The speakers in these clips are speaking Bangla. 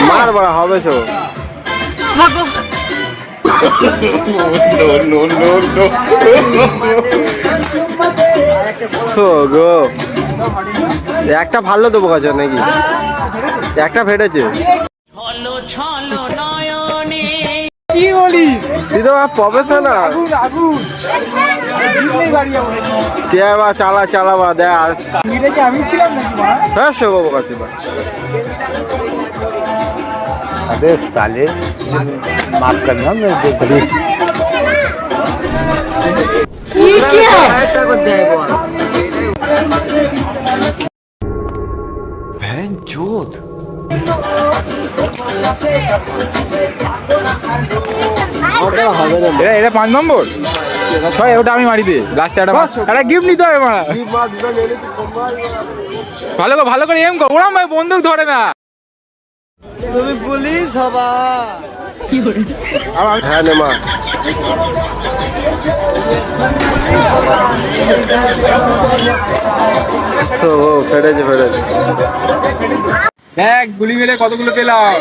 মার বড়া হবে সো গো একটা ভালো দেবো কাছে নাকি একটা ফেটেছে কি বলিস? তুই তো প্রফেশনাল কে বা চালাবা দেখ আর আমি ছিলাম নাকি? হ্যাঁ সে বাবু কাছে अबे साले माफ करना मैं जो पुलिस बहन चोद এটা 5 নম্বর 6 ওটা আমি মারি দে লাস্টে একটা গিফট নিতে হবে মারা ভালো করে এম কর ওরা ভাই বন্দুক ধরে না তুমি পুলিশ হবা হ্যাঁ নে মা ফেটেছে দেখ গুলি মেরে কতগুলো পেলাম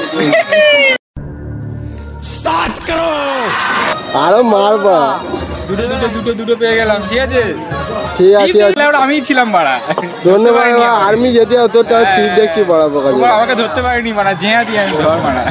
আরো মারবা দুটো পেয়ে গেলাম ঠিক আছে ঠিক আছে আমি ছিলাম মারা ধন্যবাদ আর্মি যেতে তোর টিপ দেখছি বড় বোকা আমাকে ধরতে পারিনি মারা জেঁয়া দিয়ে আমি ধর মারা